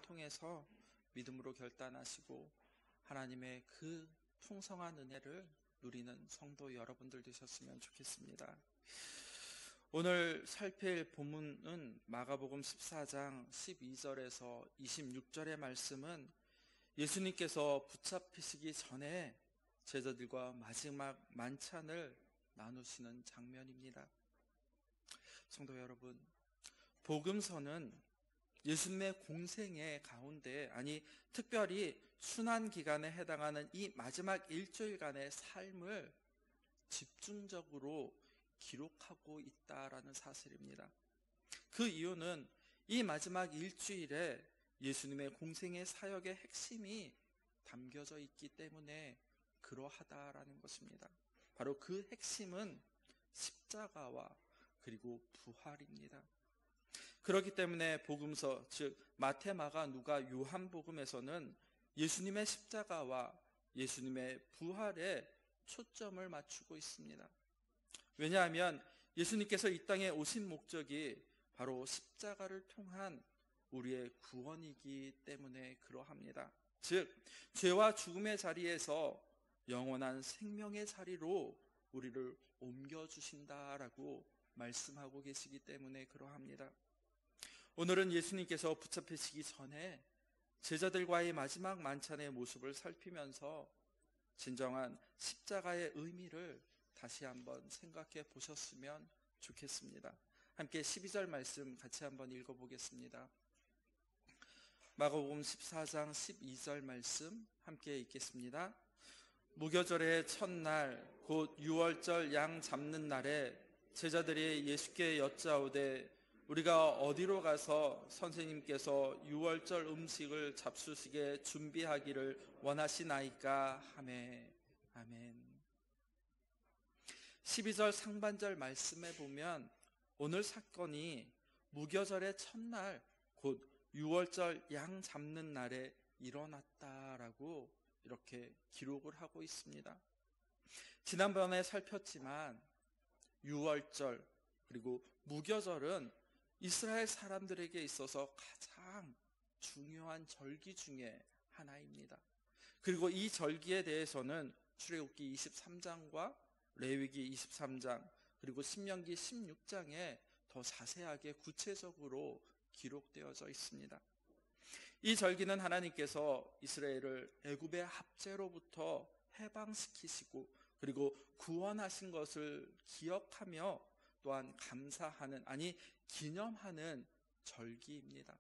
통해서 믿음으로 결단하시고 하나님의 그 풍성한 은혜를 누리는 성도 여러분들 되셨으면 좋겠습니다. 오늘 살필 본문은 마가복음 14장 12절에서 26절의 말씀은 예수님께서 붙잡히시기 전에 제자들과 마지막 만찬을 나누시는 장면입니다. 성도 여러분, 복음서는 예수님의 공생의 가운데, 특별히 순환기간에 해당하는 이 마지막 일주일간의 삶을 집중적으로 기록하고 있다라는 사실입니다. 그 이유는 이 마지막 일주일에 예수님의 공생의 사역의 핵심이 담겨져 있기 때문에 그러하다라는 것입니다. 바로 그 핵심은 십자가와 그리고 부활입니다. 그렇기 때문에 복음서, 즉 마태, 마가, 누가, 요한복음에서는 예수님의 십자가와 예수님의 부활에 초점을 맞추고 있습니다. 왜냐하면 예수님께서 이 땅에 오신 목적이 바로 십자가를 통한 우리의 구원이기 때문에 그러합니다. 즉 죄와 죽음의 자리에서 영원한 생명의 자리로 우리를 옮겨주신다라고 말씀하고 계시기 때문에 그러합니다. 오늘은 예수님께서 붙잡히시기 전에 제자들과의 마지막 만찬의 모습을 살피면서 진정한 십자가의 의미를 다시 한번 생각해 보셨으면 좋겠습니다. 함께 12절 말씀 같이 한번 읽어보겠습니다. 마가복음 14장 12절 말씀 함께 읽겠습니다. 무교절의 첫날 곧 유월절 양 잡는 날에 제자들이 예수께 여짜오되 우리가 어디로 가서 선생님께서 유월절 음식을 잡수시게 준비하기를 원하시나이까 하매. 아멘. 12절 상반절 말씀에 보면 오늘 사건이 무교절의 첫날 곧 유월절 양 잡는 날에 일어났다라고 이렇게 기록을 하고 있습니다. 지난번에 살폈지만 유월절 그리고 무교절은 이스라엘 사람들에게 있어서 가장 중요한 절기 중에 하나입니다. 그리고 이 절기에 대해서는 출애굽기 23장과 레위기 23장 그리고 신명기 16장에 더 자세하게 구체적으로 기록되어져 있습니다. 이 절기는 하나님께서 이스라엘을 애굽의 압제로부터 해방시키시고 그리고 구원하신 것을 기억하며 또한 감사하는, 기념하는 절기입니다.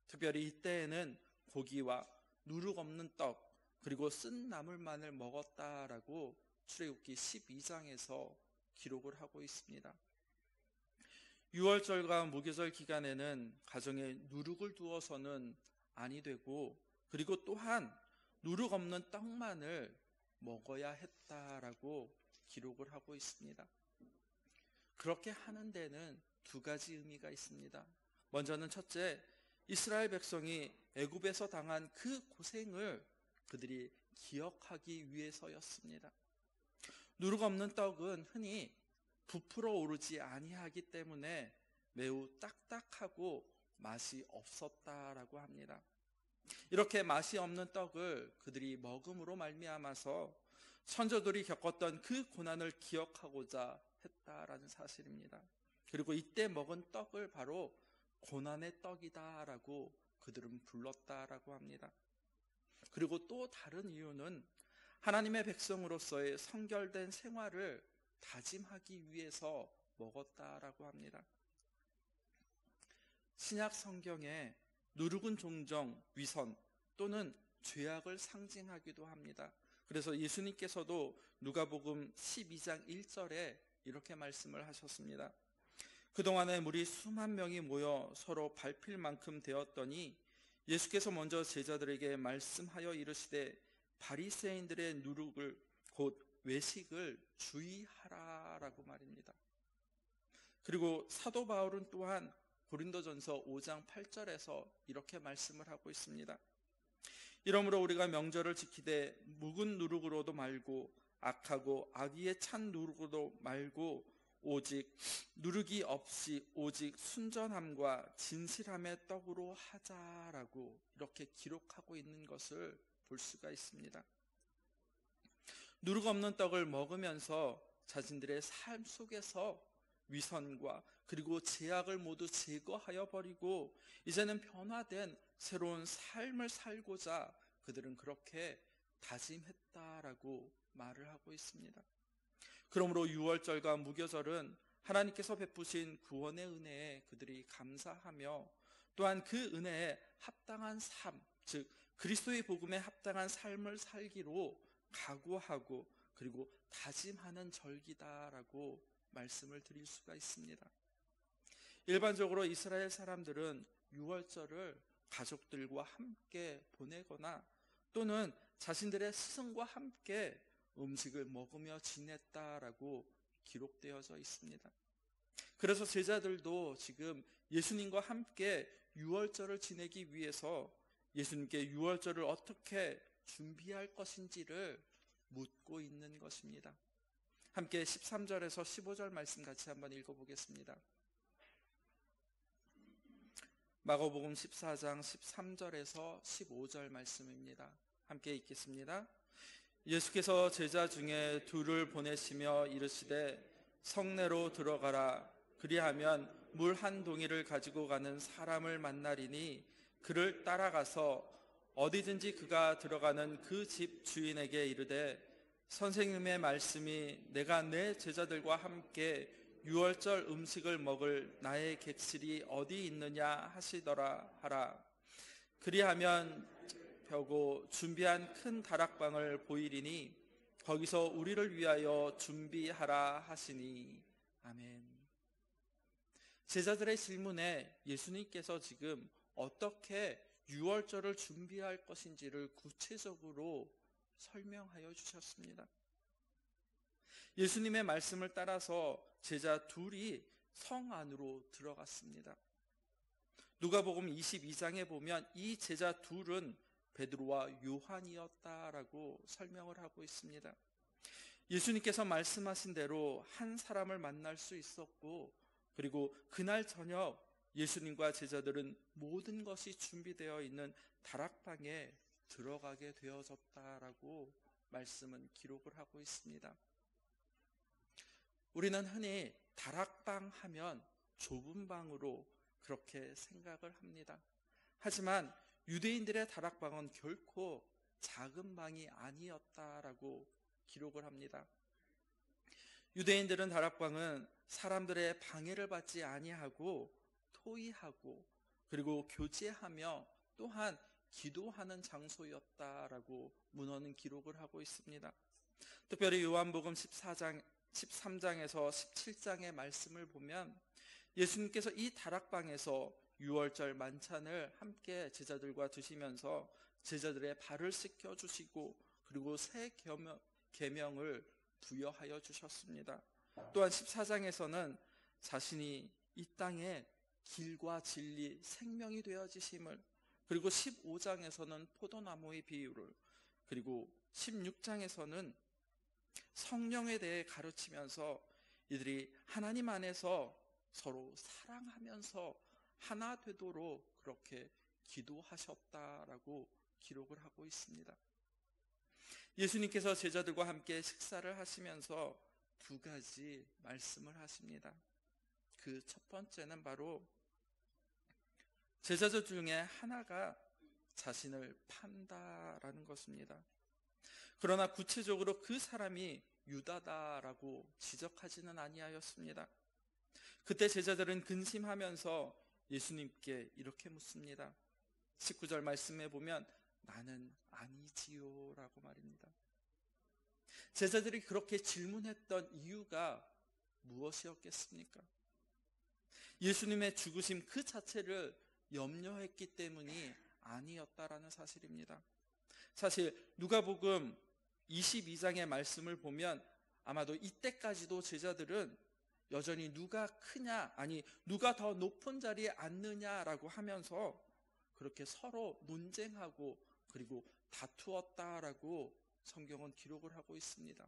특별히 이때에는 고기와 누룩 없는 떡 그리고 쓴 나물만을 먹었다라고 출애굽기 12장에서 기록을 하고 있습니다. 유월절과 무교절 기간에는 가정에 누룩을 두어서는 아니 되고 그리고 또한 누룩 없는 떡만을 먹어야 했다라고 기록을 하고 있습니다. 그렇게 하는 데는 두 가지 의미가 있습니다. 먼저는 첫째, 이스라엘 백성이 애굽에서 당한 그 고생을 그들이 기억하기 위해서였습니다. 누룩 없는 떡은 흔히 부풀어 오르지 아니하기 때문에 매우 딱딱하고 맛이 없었다라고 합니다. 이렇게 맛이 없는 떡을 그들이 먹음으로 말미암아서 선조들이 겪었던 그 고난을 기억하고자 했다라는 사실입니다. 그리고 이때 먹은 떡을 바로 고난의 떡이다라고 그들은 불렀다라고 합니다. 그리고 또 다른 이유는 하나님의 백성으로서의 성결된 생활을 다짐하기 위해서 먹었다라고 합니다. 신약 성경에 누룩은 종종 위선 또는 죄악을 상징하기도 합니다. 그래서 예수님께서도 누가복음 12장 1절에 이렇게 말씀을 하셨습니다. 그동안에 무리 수만 명이 모여 서로 밟힐 만큼 되었더니 예수께서 먼저 제자들에게 말씀하여 이르시되 바리새인들의 누룩을 곧 외식을 주의하라라고 말입니다. 그리고 사도 바울은 또한 고린도전서 5장 8절에서 이렇게 말씀을 하고 있습니다. 이러므로 우리가 명절을 지키되 묵은 누룩으로도 말고 악하고 악의에 찬 누룩으로도 말고 오직 누르기 없이 오직 순전함과 진실함의 떡으로 하자라고 이렇게 기록하고 있는 것을 볼 수가 있습니다. 누룩 없는 떡을 먹으면서 자신들의 삶 속에서 위선과 그리고 제약을 모두 제거하여 버리고 이제는 변화된 새로운 삶을 살고자 그들은 그렇게 다짐했다라고 말을 하고 있습니다. 그러므로 유월절과 무교절은 하나님께서 베푸신 구원의 은혜에 그들이 감사하며 또한 그 은혜에 합당한 삶, 즉 그리스도의 복음에 합당한 삶을 살기로 각오하고 그리고 다짐하는 절기다라고 말씀을 드릴 수가 있습니다. 일반적으로 이스라엘 사람들은 유월절을 가족들과 함께 보내거나 또는 자신들의 스승과 함께 음식을 먹으며 지냈다라고 기록되어져 있습니다. 그래서 제자들도 지금 예수님과 함께 유월절을 지내기 위해서 예수님께 유월절을 어떻게 준비할 것인지를 묻고 있는 것입니다. 함께 13절에서 15절 말씀 같이 한번 읽어보겠습니다. 마가복음 14장 13절에서 15절 말씀입니다. 함께 읽겠습니다. 예수께서 제자 중에 둘을 보내시며 이르시되 성내로 들어가라. 그리하면 물 한 동이를 가지고 가는 사람을 만나리니 그를 따라가서 어디든지 그가 들어가는 그 집 주인에게 이르되 선생님의 말씀이 내가 내 제자들과 함께 유월절 음식을 먹을 나의 객실이 어디 있느냐 하시더라 하라. 그리하면 펴고 준비한 큰 다락방을 보이리니 거기서 우리를 위하여 준비하라 하시니 아멘. 제자들의 질문에 예수님께서 지금 어떻게 유월절을 준비할 것인지를 구체적으로 설명하여 주셨습니다. 예수님의 말씀을 따라서 제자 둘이 성 안으로 들어갔습니다. 누가복음 22장에 보면 이 제자 둘은 베드로와 요한이었다라고 설명을 하고 있습니다. 예수님께서 말씀하신 대로 한 사람을 만날 수 있었고 그리고 그날 저녁 예수님과 제자들은 모든 것이 준비되어 있는 다락방에 들어가게 되어졌다라고 말씀은 기록을 하고 있습니다. 우리는 흔히 다락방 하면 좁은 방으로 그렇게 생각을 합니다. 하지만 유대인들의 다락방은 결코 작은 방이 아니었다라고 기록을 합니다. 유대인들은 다락방은 사람들의 방해를 받지 아니하고 토의하고 그리고 교제하며 또한 기도하는 장소였다라고 문헌은 기록을 하고 있습니다. 특별히 요한복음 13장에서 17장의 말씀을 보면 예수님께서 이 다락방에서 유월절 만찬을 함께 제자들과 드시면서 제자들의 발을 씻겨 주시고 그리고 새 계명을 부여하여 주셨습니다. 또한 14장에서는 자신이 이 땅에 길과 진리, 생명이 되어지심을, 그리고 15장에서는 포도나무의 비유를, 그리고 16장에서는 성령에 대해 가르치면서 이들이 하나님 안에서 서로 사랑하면서 하나 되도록 그렇게 기도하셨다라고 기록을 하고 있습니다. 예수님께서 제자들과 함께 식사를 하시면서 두 가지 말씀을 하십니다. 그 첫 번째는 바로 제자들 중에 하나가 자신을 판다라는 것입니다. 그러나 구체적으로 그 사람이 유다다라고 지적하지는 아니하였습니다. 그때 제자들은 근심하면서 예수님께 이렇게 묻습니다. 19절 말씀에 보면 나는 아니지요 라고 말입니다. 제자들이 그렇게 질문했던 이유가 무엇이었겠습니까? 예수님의 죽으심 그 자체를 염려했기 때문이 아니었다라는 사실입니다. 사실 누가복음 22장의 말씀을 보면 아마도 이때까지도 제자들은 여전히 누가 크냐, 아니 누가 더 높은 자리에 앉느냐라고 하면서 그렇게 서로 논쟁하고 그리고 다투었다라고 성경은 기록을 하고 있습니다.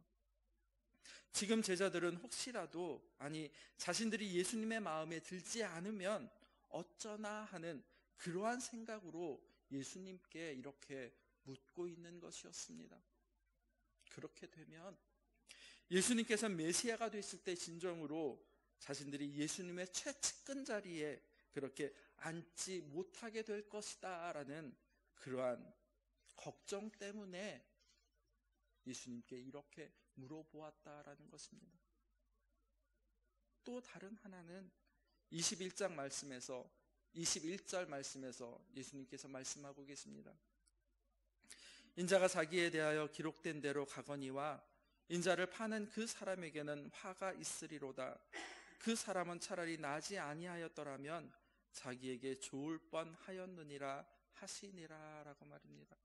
지금 제자들은 혹시라도, 아니 자신들이 예수님의 마음에 들지 않으면 어쩌나 하는 그러한 생각으로 예수님께 이렇게 묻고 있는 것이었습니다. 그렇게 되면 예수님께서 메시아가 됐을 때 진정으로 자신들이 예수님의 최측근 자리에 그렇게 앉지 못하게 될 것이다 라는 그러한 걱정 때문에 예수님께 이렇게 물어보았다라는 것입니다. 또 다른 하나는 21장 말씀에서 21절 말씀에서 예수님께서 말씀하고 계십니다. 인자가 자기에 대하여 기록된 대로 가거니와 인자를 파는 그 사람에게는 화가 있으리로다. 그 사람은 차라리 나지 아니하였더라면 자기에게 좋을 뻔하였느니라 하시니라 라고 말입니다.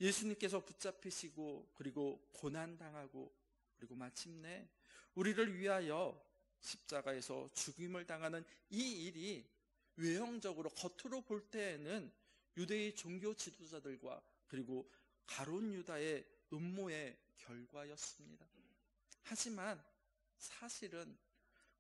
예수님께서 붙잡히시고 그리고 고난당하고 그리고 마침내 우리를 위하여 십자가에서 죽임을 당하는 이 일이 외형적으로 겉으로 볼 때에는 유대의 종교 지도자들과 그리고 가룟 유다의 음모의 결과였습니다. 하지만 사실은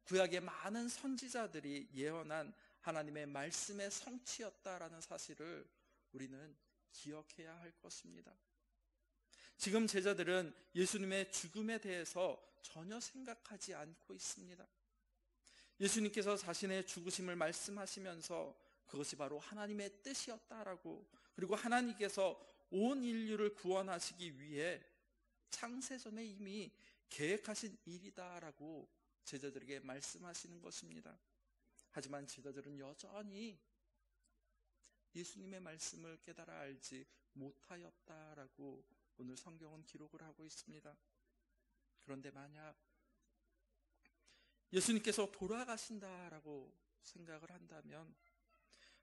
구약의 많은 선지자들이 예언한 하나님의 말씀의 성취였다라는 사실을 우리는 기억해야 할 것입니다. 지금 제자들은 예수님의 죽음에 대해서 전혀 생각하지 않고 있습니다. 예수님께서 자신의 죽으심을 말씀하시면서 그것이 바로 하나님의 뜻이었다라고, 그리고 하나님께서 온 인류를 구원하시기 위해 창세전에 이미 계획하신 일이다라고 제자들에게 말씀하시는 것입니다. 하지만 제자들은 여전히 예수님의 말씀을 깨달아 알지 못하였다라고 오늘 성경은 기록을 하고 있습니다. 그런데 만약 예수님께서 돌아가신다라고 생각을 한다면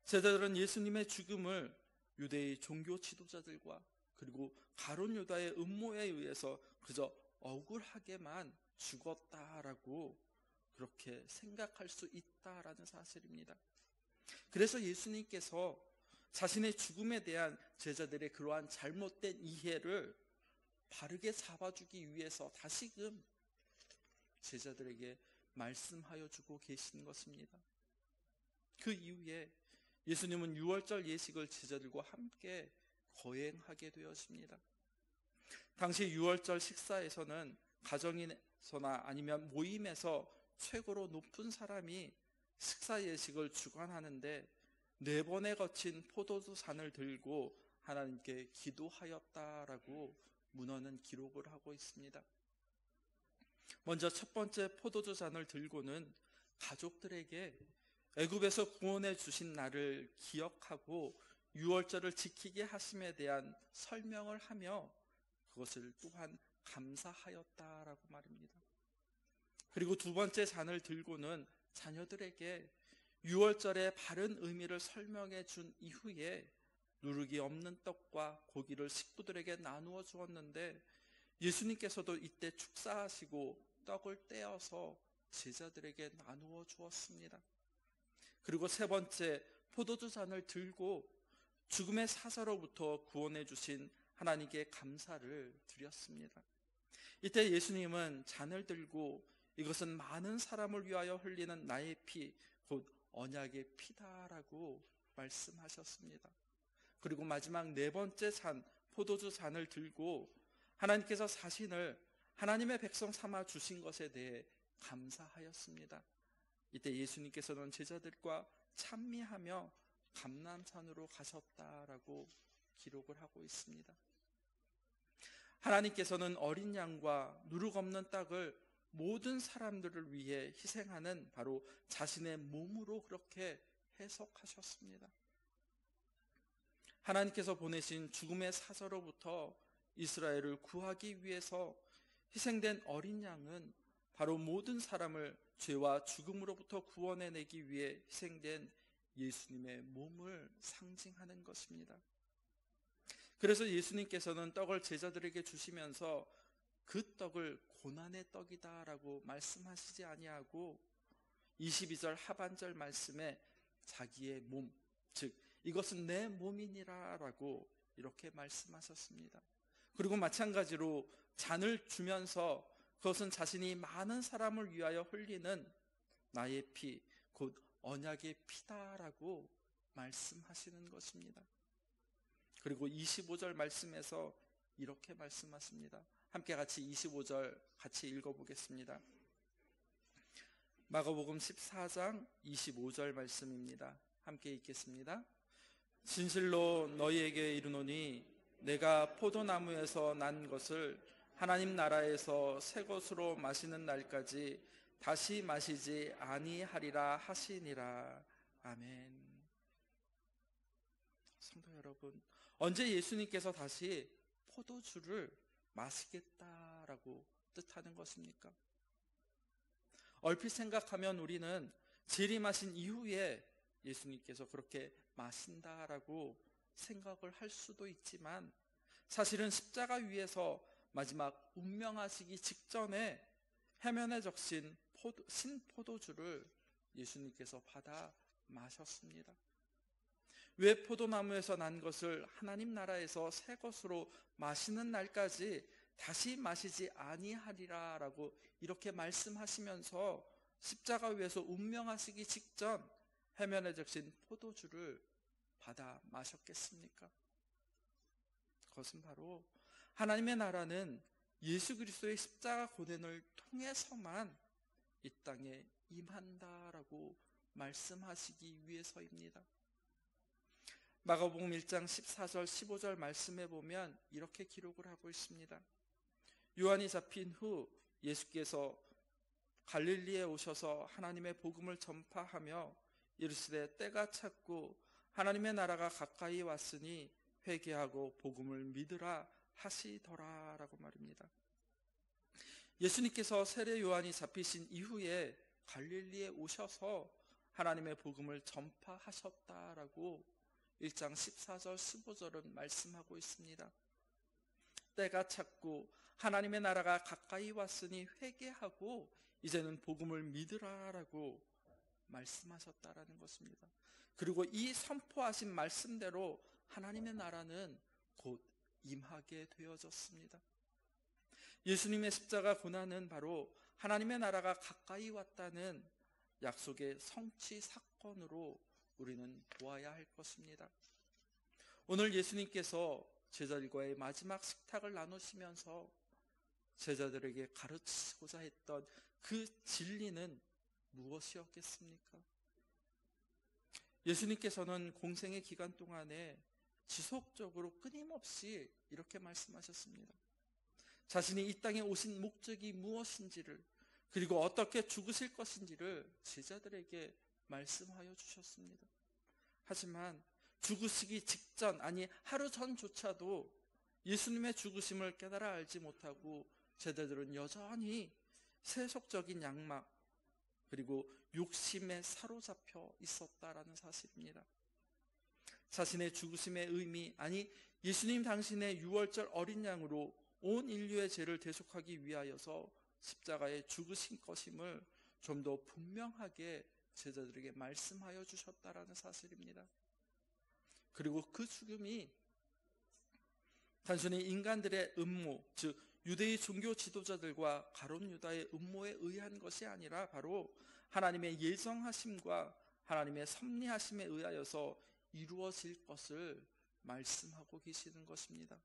제자들은 예수님의 죽음을 유대의 종교 지도자들과 그리고 가룟 유다의 음모에 의해서 그저 억울하게만 죽었다라고 그렇게 생각할 수 있다라는 사실입니다. 그래서 예수님께서 자신의 죽음에 대한 제자들의 그러한 잘못된 이해를 바르게 잡아주기 위해서 다시금 제자들에게 말씀하여 주고 계신 것입니다. 그 이후에 예수님은 유월절 예식을 제자들과 함께 거행하게 되었습니다. 당시 유월절 식사에서는 가정에서나 아니면 모임에서 최고로 높은 사람이 식사 예식을 주관하는데 4번에 거친 포도주 잔을 들고 하나님께 기도하였다라고 문헌은 기록을 하고 있습니다. 먼저 첫 번째 포도주 잔을 들고는 가족들에게 애굽에서 구원해 주신 나를 기억하고 유월절을 지키게 하심에 대한 설명을 하며 그것을 또한 감사하였다라고 말입니다. 그리고 두 번째 잔을 들고는 자녀들에게 유월절의 바른 의미를 설명해 준 이후에 누룩이 없는 떡과 고기를 식구들에게 나누어 주었는데 예수님께서도 이때 축사하시고 떡을 떼어서 제자들에게 나누어 주었습니다. 그리고 세 번째 포도주 잔을 들고 죽음의 사자로부터 구원해 주신 하나님께 감사를 드렸습니다. 이때 예수님은 잔을 들고 이것은 많은 사람을 위하여 흘리는 나의 피, 곧 언약의 피다라고 말씀하셨습니다. 그리고 마지막 4번째 잔, 포도주 잔을 들고 하나님께서 자신을 하나님의 백성 삼아 주신 것에 대해 감사하였습니다. 이때 예수님께서는 제자들과 찬미하며 감람산으로 가셨다라고 기록을 하고 있습니다. 하나님께서는 어린 양과 누룩 없는 떡을 모든 사람들을 위해 희생하는 바로 자신의 몸으로 그렇게 해석하셨습니다. 하나님께서 보내신 죽음의 사자로부터 이스라엘을 구하기 위해서 희생된 어린 양은 바로 모든 사람을 죄와 죽음으로부터 구원해내기 위해 희생된 예수님의 몸을 상징하는 것입니다. 그래서 예수님께서는 떡을 제자들에게 주시면서 그 떡을 고난의 떡이다라고 말씀하시지 아니하고 22절 하반절 말씀에 자기의 몸, 즉 이것은 내 몸이니라라고 이렇게 말씀하셨습니다. 그리고 마찬가지로 잔을 주면서 그것은 자신이 많은 사람을 위하여 흘리는 나의 피, 곧 언약의 피다라고 말씀하시는 것입니다. 그리고 25절 말씀에서 이렇게 말씀하십니다. 함께 같이 25절 같이 읽어보겠습니다. 마가복음 14장 25절 말씀입니다. 함께 읽겠습니다. 진실로 너희에게 이르노니 내가 포도나무에서 난 것을 하나님 나라에서 새 것으로 마시는 날까지 다시 마시지 아니하리라 하시니라. 아멘. 성도 여러분, 언제 예수님께서 다시 포도주를 마시겠다라고 뜻하는 것입니까? 얼핏 생각하면 우리는 재림하신 이후에 예수님께서 그렇게 마신다라고 생각을 할 수도 있지만, 사실은 십자가 위에서 마지막 운명하시기 직전에 해면에 적신 신포도주를 예수님께서 받아 마셨습니다. 왜 포도나무에서 난 것을 하나님 나라에서 새 것으로 마시는 날까지 다시 마시지 아니하리라 라고 이렇게 말씀하시면서 십자가 위에서 운명하시기 직전 해면에 적신 포도주를 받아 마셨겠습니까? 그것은 바로 하나님의 나라는 예수 그리스도의 십자가 고난을 통해서만 이 땅에 임한다라고 말씀하시기 위해서입니다. 마가복음 1장 14절 15절 말씀해 보면 이렇게 기록을 하고 있습니다. 요한이 잡힌 후 예수께서 갈릴리에 오셔서 하나님의 복음을 전파하며 이르시되 때가 찼고 하나님의 나라가 가까이 왔으니 회개하고 복음을 믿으라 하시더라라고 말입니다. 예수님께서 세례 요한이 잡히신 이후에 갈릴리에 오셔서 하나님의 복음을 전파하셨다라고 1장 14절 15절은 말씀하고 있습니다. 때가 찼고 하나님의 나라가 가까이 왔으니 회개하고 이제는 복음을 믿으라라고 말씀하셨다라는 것입니다. 그리고 이 선포하신 말씀대로 하나님의 나라는 곧 임하게 되어졌습니다. 예수님의 십자가 고난은 바로 하나님의 나라가 가까이 왔다는 약속의 성취 사건으로 우리는 보아야 할 것입니다. 오늘 예수님께서 제자들과의 마지막 식탁을 나누시면서 제자들에게 가르치고자 했던 그 진리는 무엇이었겠습니까? 예수님께서는 공생의 기간 동안에 지속적으로 끊임없이 이렇게 말씀하셨습니다. 자신이 이 땅에 오신 목적이 무엇인지를, 그리고 어떻게 죽으실 것인지를 제자들에게 말씀하여 주셨습니다. 하지만 죽으시기 직전, 아니 하루 전조차도 예수님의 죽으심을 깨달아 알지 못하고 제자들은 여전히 세속적인 양막 그리고 욕심에 사로잡혀 있었다라는 사실입니다. 자신의 죽으심의 의미, 아니 예수님 당신의 유월절 어린 양으로 온 인류의 죄를 대속하기 위하여서 십자가에 죽으신 것임을 좀 더 분명하게 제자들에게 말씀하여 주셨다라는 사실입니다. 그리고 그 죽음이 단순히 인간들의 음모, 즉 유대의 종교 지도자들과 가룟 유다의 음모에 의한 것이 아니라 바로 하나님의 예정하심과 하나님의 섭리하심에 의하여서 이루어질 것을 말씀하고 계시는 것입니다.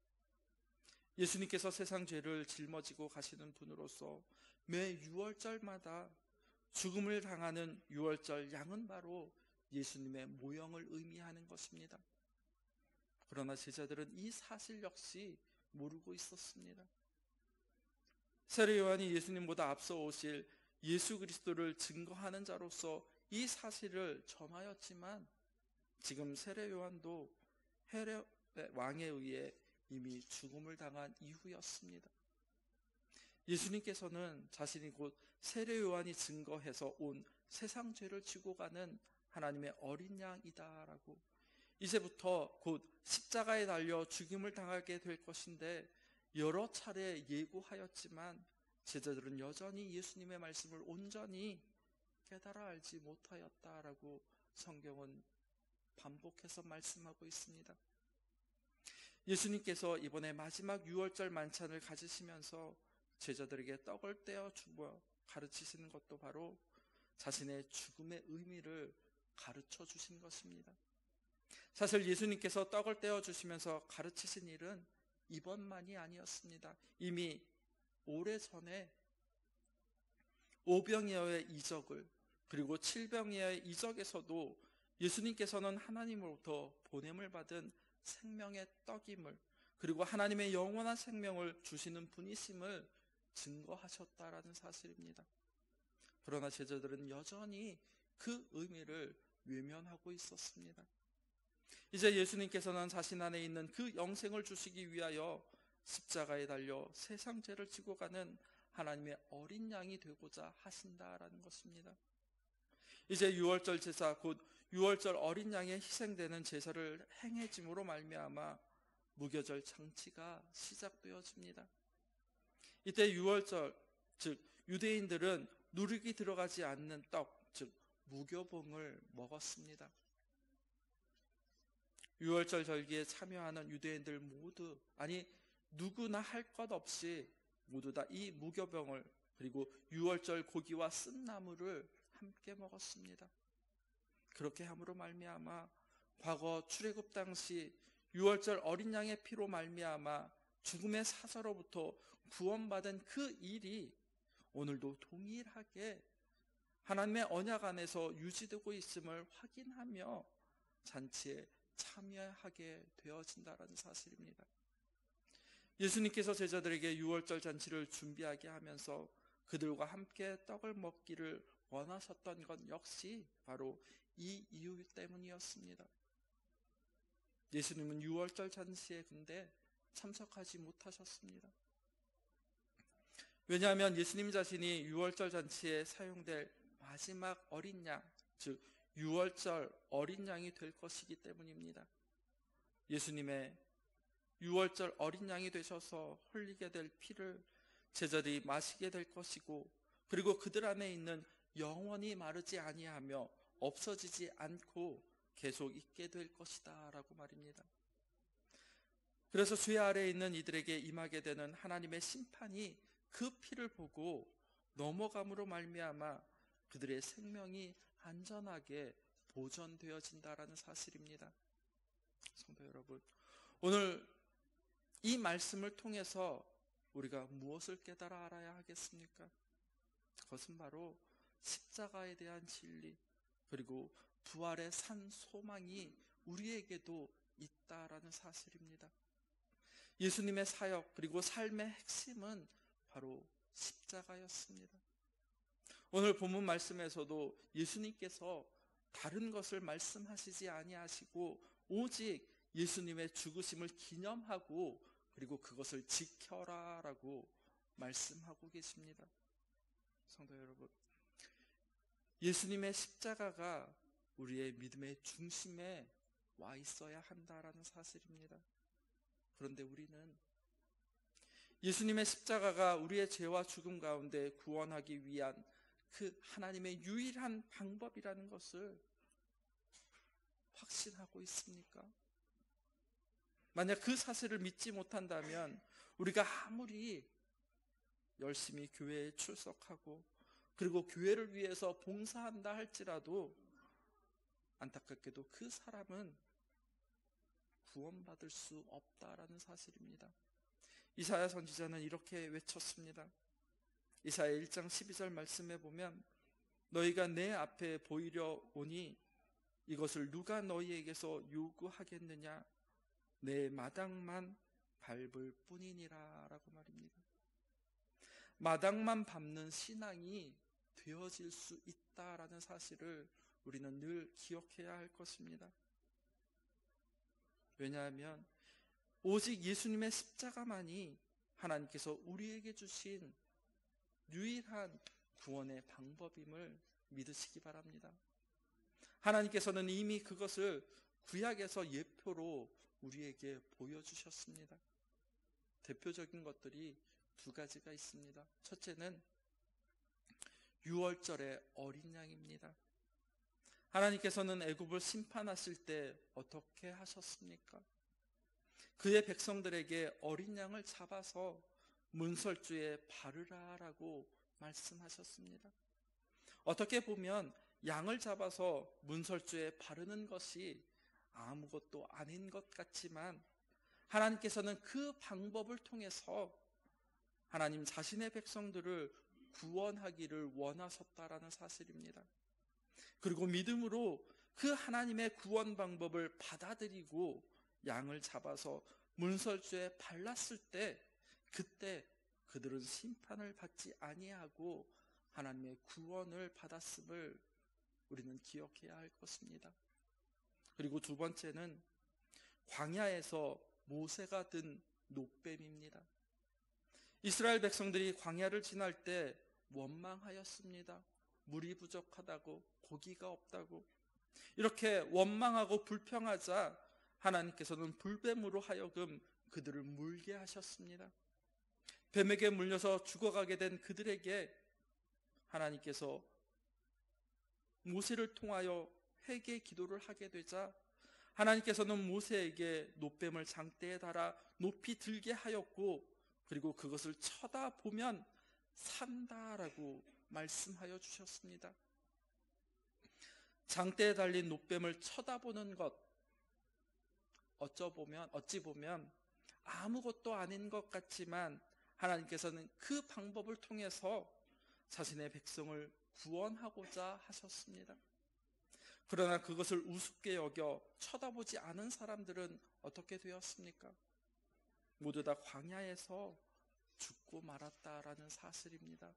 예수님께서 세상 죄를 짊어지고 가시는 분으로서 매 유월절마다 죽음을 당하는 유월절 양은 바로 예수님의 모형을 의미하는 것입니다. 그러나 제자들은 이 사실 역시 모르고 있었습니다. 세례 요한이 예수님보다 앞서 오실 예수 그리스도를 증거하는 자로서 이 사실을 전하였지만 지금 세례 요한도 헤롯 왕에 의해 이미 죽음을 당한 이후였습니다. 예수님께서는 자신이 곧 세례 요한이 증거해서 온 세상 죄를 지고 가는 하나님의 어린 양이다라고, 이제부터 곧 십자가에 달려 죽임을 당하게 될 것인데 여러 차례 예고하였지만 제자들은 여전히 예수님의 말씀을 온전히 깨달아 알지 못하였다라고 성경은 반복해서 말씀하고 있습니다. 예수님께서 이번에 마지막 유월절 만찬을 가지시면서 제자들에게 떡을 떼어 주어 가르치시는 것도 바로 자신의 죽음의 의미를 가르쳐 주신 것입니다. 사실 예수님께서 떡을 떼어 주시면서 가르치신 일은 이번만이 아니었습니다. 이미 오래전에 오병이어의 이적을, 그리고 칠병이어의 이적에서도 예수님께서는 하나님으로부터 보냄을 받은 생명의 떡임을, 그리고 하나님의 영원한 생명을 주시는 분이심을 증거하셨다라는 사실입니다. 그러나 제자들은 여전히 그 의미를 외면하고 있었습니다. 이제 예수님께서는 자신 안에 있는 그 영생을 주시기 위하여 십자가에 달려 세상 죄를 지고 가는 하나님의 어린 양이 되고자 하신다라는 것입니다. 이제 유월절 제사, 곧 유월절 어린 양의 희생되는 제사를 행해짐으로 말미암아 무교절 장치가 시작되어집니다. 이때 유월절, 즉 유대인들은 누룩이 들어가지 않는 떡, 즉 무교봉을 먹었습니다. 유월절 절기에 참여하는 유대인들 모두, 아니 누구나 할 것 없이 모두 다 이 무교병을, 그리고 유월절 고기와 쓴나물을 함께 먹었습니다. 그렇게 함으로 말미암아 과거 출애굽 당시 유월절 어린 양의 피로 말미암아 죽음의 사자로부터 구원받은 그 일이 오늘도 동일하게 하나님의 언약 안에서 유지되고 있음을 확인하며 잔치에 참여하게 되어진다는 사실입니다. 예수님께서 제자들에게 유월절 잔치를 준비하게 하면서 그들과 함께 떡을 먹기를 원하셨던 것 역시 바로 이 이유 때문이었습니다. 예수님은 유월절 잔치에 근데 참석하지 못하셨습니다. 왜냐하면 예수님 자신이 유월절 잔치에 사용될 마지막 어린 양, 즉 유월절 어린 양이 될 것이기 때문입니다. 예수님의 유월절 어린 양이 되셔서 흘리게 될 피를 제자들이 마시게 될 것이고, 그리고 그들 안에 있는 영원히 마르지 아니하며 없어지지 않고 계속 있게 될 것이다 라고 말입니다. 그래서 죄 아래에 있는 이들에게 임하게 되는 하나님의 심판이 그 피를 보고 넘어감으로 말미암아 그들의 생명이 안전하게 보존되어진다라는 사실입니다. 성도 여러분, 오늘 이 말씀을 통해서 우리가 무엇을 깨달아 알아야 하겠습니까? 그것은 바로 십자가에 대한 진리, 그리고 부활의 산 소망이 우리에게도 있다라는 사실입니다. 예수님의 사역, 그리고 삶의 핵심은 바로 십자가였습니다. 오늘 본문 말씀에서도 예수님께서 다른 것을 말씀하시지 아니하시고 오직 예수님의 죽으심을 기념하고 그리고 그것을 지켜라라고 말씀하고 계십니다. 성도 여러분, 예수님의 십자가가 우리의 믿음의 중심에 와 있어야 한다라는 사실입니다. 그런데 우리는 예수님의 십자가가 우리의 죄와 죽음 가운데 구원하기 위한 그 하나님의 유일한 방법이라는 것을 확신하고 있습니까? 만약 그 사실을 믿지 못한다면 우리가 아무리 열심히 교회에 출석하고 그리고 교회를 위해서 봉사한다 할지라도 안타깝게도 그 사람은 구원받을 수 없다라는 사실입니다. 이사야 선지자는 이렇게 외쳤습니다. 이사야 1장 12절 말씀에 보면 너희가 내 앞에 보이려 오니 이것을 누가 너희에게서 요구하겠느냐, 내 마당만 밟을 뿐이니라 라고 말입니다. 마당만 밟는 신앙이 되어질 수 있다라는 사실을 우리는 늘 기억해야 할 것입니다. 왜냐하면 오직 예수님의 십자가만이 하나님께서 우리에게 주신 유일한 구원의 방법임을 믿으시기 바랍니다. 하나님께서는 이미 그것을 구약에서 예표로 우리에게 보여주셨습니다. 대표적인 것들이 두 가지가 있습니다. 첫째는 유월절의 어린 양입니다. 하나님께서는 애굽을 심판하실 때 어떻게 하셨습니까? 그의 백성들에게 어린 양을 잡아서 문설주에 바르라라고 말씀하셨습니다. 어떻게 보면 양을 잡아서 문설주에 바르는 것이 아무것도 아닌 것 같지만 하나님께서는 그 방법을 통해서 하나님 자신의 백성들을 구원하기를 원하셨다라는 사실입니다. 그리고 믿음으로 그 하나님의 구원 방법을 받아들이고 양을 잡아서 문설주에 발랐을 때 그때 그들은 심판을 받지 아니하고 하나님의 구원을 받았음을 우리는 기억해야 할 것입니다. 그리고 두 번째는 광야에서 모세가 든 놋뱀입니다. 이스라엘 백성들이 광야를 지날 때 원망하였습니다. 물이 부족하다고, 고기가 없다고. 이렇게 원망하고 불평하자 하나님께서는 불뱀으로 하여금 그들을 물게 하셨습니다. 뱀에게 물려서 죽어가게 된 그들에게 하나님께서 모세를 통하여 회개 기도를 하게 되자 하나님께서는 모세에게 놋뱀을 장대에 달아 높이 들게 하였고, 그리고 그것을 쳐다보면 산다라고 말씀하여 주셨습니다. 장대에 달린 놋뱀을 쳐다보는 것, 어찌 보면 아무것도 아닌 것 같지만 하나님께서는 그 방법을 통해서 자신의 백성을 구원하고자 하셨습니다. 그러나 그것을 우습게 여겨 쳐다보지 않은 사람들은 어떻게 되었습니까? 모두 다 광야에서 죽고 말았다라는 사실입니다.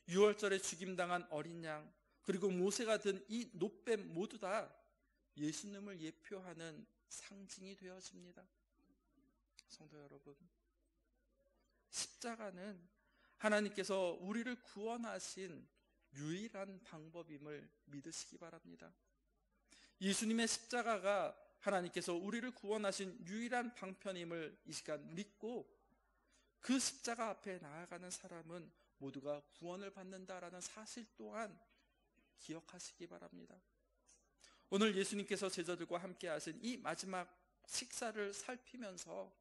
유월절에 죽임당한 어린 양, 그리고 모세가 든 이 놋뱀 모두 다 예수님을 예표하는 상징이 되어집니다. 성도 여러분, 십자가는 하나님께서 우리를 구원하신 유일한 방법임을 믿으시기 바랍니다. 예수님의 십자가가 하나님께서 우리를 구원하신 유일한 방편임을 이 시간 믿고 그 십자가 앞에 나아가는 사람은 모두가 구원을 받는다라는 사실 또한 기억하시기 바랍니다. 오늘 예수님께서 제자들과 함께 하신 이 마지막 식사를 살피면서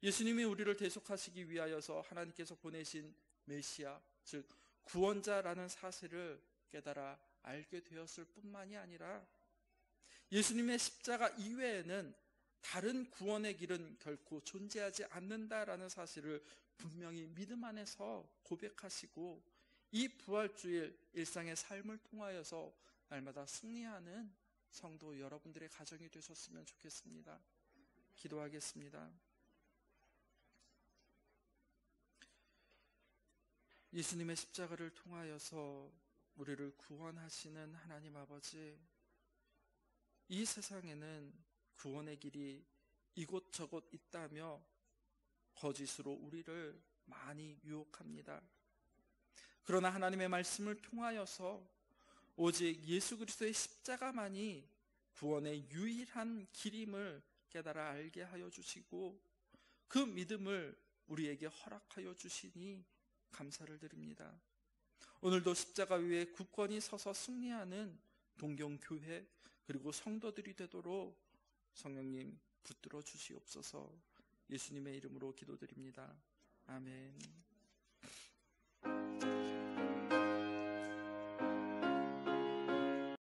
예수님이 우리를 대속하시기 위하여서 하나님께서 보내신 메시아, 즉 구원자라는 사실을 깨달아 알게 되었을 뿐만이 아니라 예수님의 십자가 이외에는 다른 구원의 길은 결코 존재하지 않는다라는 사실을 분명히 믿음 안에서 고백하시고 이 부활주일 일상의 삶을 통하여서 날마다 승리하는 성도 여러분들의 가정이 되셨으면 좋겠습니다. 기도하겠습니다. 예수님의 십자가를 통하여서 우리를 구원하시는 하나님 아버지, 이 세상에는 구원의 길이 이곳저곳 있다며 거짓으로 우리를 많이 유혹합니다. 그러나 하나님의 말씀을 통하여서 오직 예수 그리스도의 십자가만이 구원의 유일한 길임을 깨달아 알게 하여 주시고 그 믿음을 우리에게 허락하여 주시니 감사를 드립니다. 오늘도 십자가 위에 굳건히 서서 승리하는 동경교회 그리고 성도들이 되도록 성령님 붙들어 주시옵소서. 예수님의 이름으로 기도드립니다. 아멘.